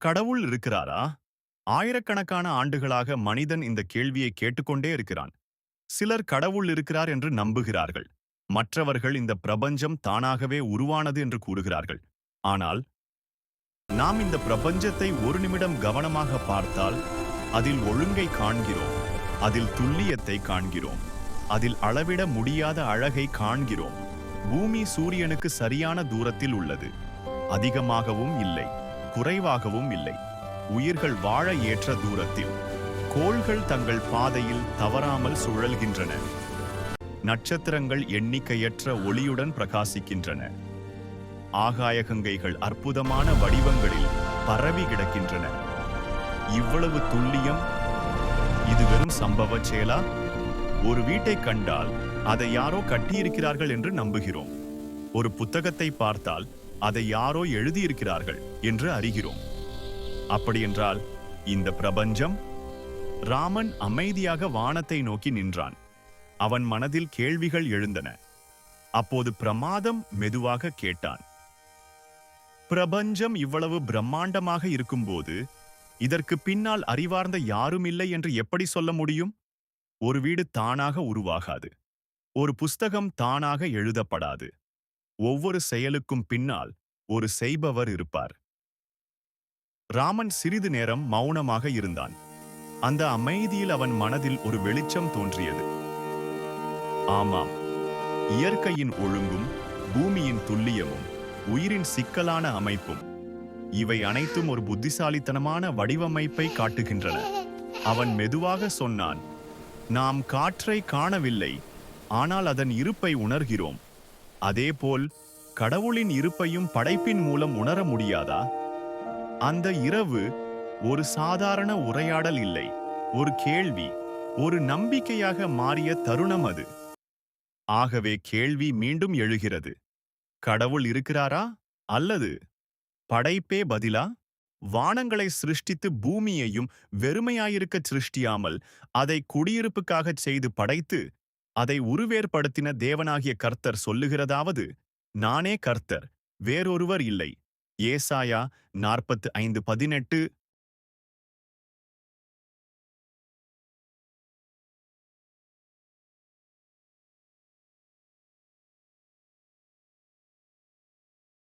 கடவுள் இருக்கிறாரா? ஆயிரக்கணக்கான ஆண்டுகளாக மனிதன் இந்த கேள்வியை கேட்டுக்கொண்டே இருக்கிறான். சிலர் கடவுள் இருக்கிறார் என்று நம்புகிறார்கள். மற்றவர்கள் இந்த பிரபஞ்சம் தானாகவே உருவானது என்று கூறுகிறார்கள். ஆனால் நாம் இந்த பிரபஞ்சத்தை ஒரு நிமிடம் கவனமாக பார்த்தால் அதில் ஒழுங்கை காண்கிறோம். அதில் துல்லியத்தை காண்கிறோம். அதில் அளவிட முடியாத அழகை காண்கிறோம். பூமி சூரியனுக்கு சரியான தூரத்தில் உள்ளது. அதிகமாகவும் இல்லை, குறைவாகவும் இல்லை. உயிர்கள் வாழ ஏற்ற தூரத்தில். கோள்கள் தங்கள் பாதையில் தவறாமல் சுழல்கின்றன. நட்சத்திரங்கள் எண்ணிக்கையற்ற ஒளியுடன் பிரகாசிக்கின்றன. ஆகாயகங்கைகள் அற்புதமான வடிவங்களில் பரவி கிடக்கின்றன. இவ்வளவு துல்லியம், இது வெறும் சம்பவ செயலா? ஒரு வீட்டை கண்டால் அதை யாரோ கட்டியிருக்கிறார்கள் என்று நம்புகிறோம். ஒரு புத்தகத்தை பார்த்தால் அதை யாரோ எழுதியிருக்கிறார்கள் என்று அறிகிறோம். அப்படியென்றால் இந்த பிரபஞ்சம்? ராமன் அமைதியாக வானத்தை நோக்கி நின்றான். அவன் மனதில் கேள்விகள் எழுந்தன. அப்போது பிரமாதம் மெதுவாக கேட்டான். பிரபஞ்சம் இவ்வளவு பிரம்மாண்டமாக இருக்கும்போது இதற்கு பின்னால் அறிவார்ந்த யாரும் இல்லை என்று எப்படி சொல்ல முடியும்? ஒரு வீடு தானாக உருவாகாது. ஒரு புஸ்தகம் தானாக எழுதப்படாது. ஒவ்வொரு செயலுக்கும் பின்னால் ஒரு செய்பவர் இருப்பார். ராமன் சிறிது நேரம் மௌனமாக இருந்தான். அந்த அமைதியில் அவன் மனதில் ஒரு வெளிச்சம் தோன்றியது. ஆமாம், இயற்கையின் ஒழுங்கும், பூமியின் துல்லியமும், உயிரின் சிக்கலான அமைப்பும், இவை அனைத்தும் ஒரு புத்திசாலித்தனமான வடிவமைப்பை காட்டுகின்றன. அவன் மெதுவாக சொன்னான், நாம் காற்றை காணவில்லை, ஆனால் அதன் இருப்பை உணர்கிறோம். அதேபோல் கடவுளின் இருப்பையும் படைப்பின் மூலம் உணர முடியாதா? அந்த இரவு ஒரு சாதாரண உரையாடல் இல்லை, ஒரு கேள்வி, ஒரு நம்பிக்கையாக மாறிய தருணம் அது. ஆகவே கேள்வி மீண்டும் எழுகிறது. கடவுள் இருக்கிறாரா? அல்லது படைப்பே பதிலா? வானங்களை சிருஷ்டித்து பூமியையும் வெறுமையாயிருக்கச் சிருஷ்டியாமல் அதை குடியிருப்புக்காகச் செய்து படைத்து அதை உருவேற்படுத்தின தேவனாகிய கர்த்தர் சொல்லுகிறதாவது, நானே கர்த்தர், வேறொருவர் இல்லை. ஏசாயா 45:18